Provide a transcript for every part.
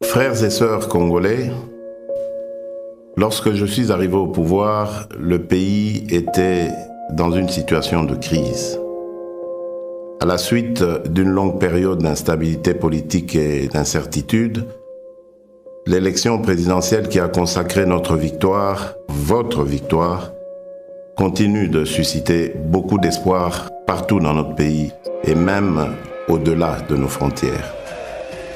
Frères et sœurs congolais, lorsque je suis arrivé au pouvoir, le pays était dans une situation de crise. À la suite d'une longue période d'instabilité politique et d'incertitude, l'élection présidentielle qui a consacré notre victoire, votre victoire, continue de susciter beaucoup d'espoir partout dans notre pays et même au-delà de nos frontières.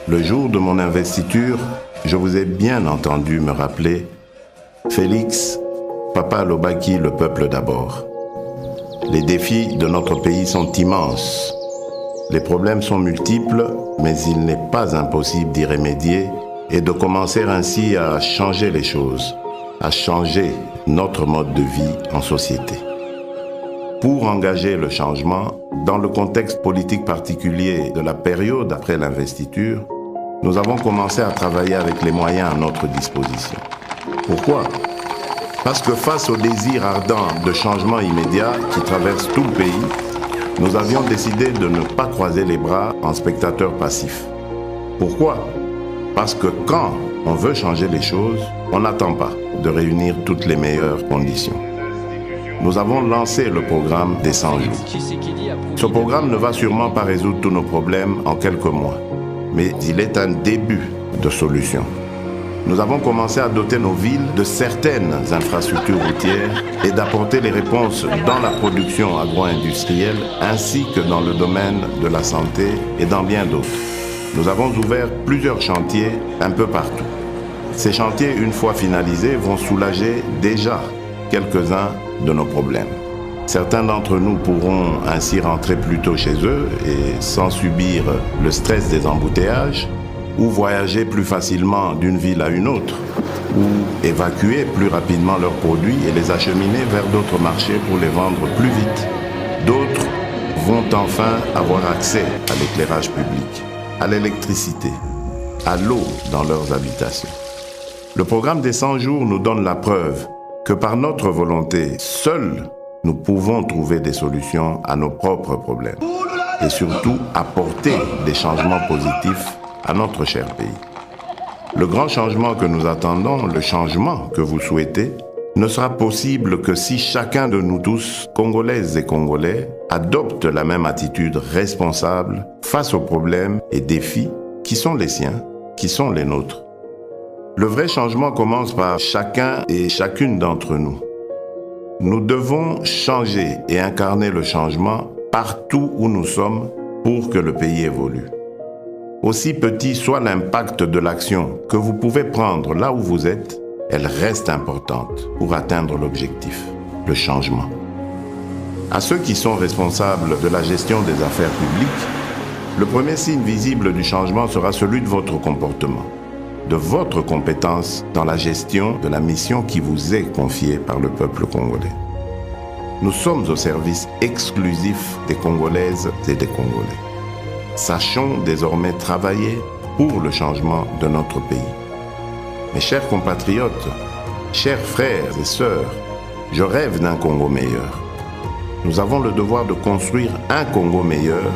Le jour de mon investiture, je vous ai bien entendu me rappeler « Félix, Papa alobaki, le peuple d'abord ». Les défis de notre pays sont immenses. Les problèmes sont multiples, mais il n'est pas impossible d'y remédier et de commencer ainsi à changer les choses, à changer notre mode de vie en société. Pour engager le changement, dans le contexte politique particulier de la période après l'investiture, nous avons commencé à travailler avec les moyens à notre disposition. Pourquoi ? Parce que face au désir ardent de changement immédiat qui traverse tout le pays, nous avions décidé de ne pas croiser les bras en spectateurs passifs. Pourquoi ? Parce que quand on veut changer les choses, on n'attend pas de réunir toutes les meilleures conditions. Nous avons lancé le programme des 100 jours. Ce programme ne va sûrement pas résoudre tous nos problèmes en quelques mois, mais il est un début de solution. Nous avons commencé à doter nos villes de certaines infrastructures routières et d'apporter les réponses dans la production agro-industrielle ainsi que dans le domaine de la santé et dans bien d'autres. Nous avons ouvert plusieurs chantiers un peu partout. Ces chantiers, une fois finalisés, vont soulager déjà quelques-uns de nos problèmes. Certains d'entre nous pourront ainsi rentrer plus tôt chez eux et sans subir le stress des embouteillages, ou voyager plus facilement d'une ville à une autre, ou évacuer plus rapidement leurs produits et les acheminer vers d'autres marchés pour les vendre plus vite. D'autres vont enfin avoir accès à l'éclairage public, à l'électricité, à l'eau dans leurs habitations. Le programme des 100 jours nous donne la preuve que par notre volonté, seuls nous pouvons trouver des solutions à nos propres problèmes et surtout apporter des changements positifs à notre cher pays. Le grand changement que nous attendons, le changement que vous souhaitez, ne sera possible que si chacun de nous tous, Congolaises et Congolais, adopte la même attitude responsable face aux problèmes et défis qui sont les siens, qui sont les nôtres. Le vrai changement commence par chacun et chacune d'entre nous. Nous devons changer et incarner le changement partout où nous sommes pour que le pays évolue. Aussi petit soit l'impact de l'action que vous pouvez prendre là où vous êtes, elle reste importante pour atteindre l'objectif, le changement. À ceux qui sont responsables de la gestion des affaires publiques, le premier signe visible du changement sera celui de votre comportement, de votre compétence dans la gestion de la mission qui vous est confiée par le peuple congolais. Nous sommes au service exclusif des Congolaises et des Congolais. Sachons désormais travailler pour le changement de notre pays. Mes chers compatriotes, chers frères et sœurs, je rêve d'un Congo meilleur. Nous avons le devoir de construire un Congo meilleur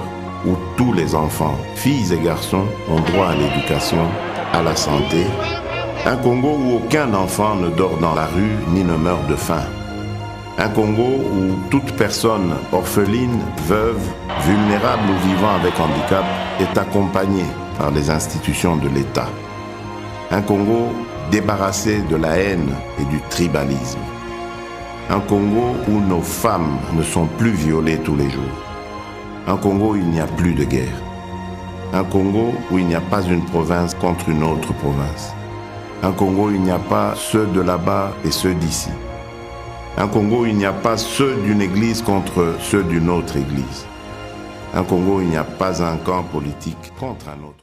où tous les enfants, filles et garçons, ont droit à l'éducation, à la santé. Un Congo où aucun enfant ne dort dans la rue ni ne meurt de faim. Un Congo où toute personne orpheline, veuve, vulnérable ou vivant avec handicap est accompagnée par les institutions de l'État. Un Congo débarrassé de la haine et du tribalisme. Un Congo où nos femmes ne sont plus violées tous les jours. Un Congo où il n'y a plus de guerre. Un Congo où il n'y a pas une province contre une autre province. Un Congo où il n'y a pas ceux de là-bas et ceux d'ici. Un Congo où il n'y a pas ceux d'une église contre ceux d'une autre église. Un Congo où il n'y a pas un camp politique contre un autre.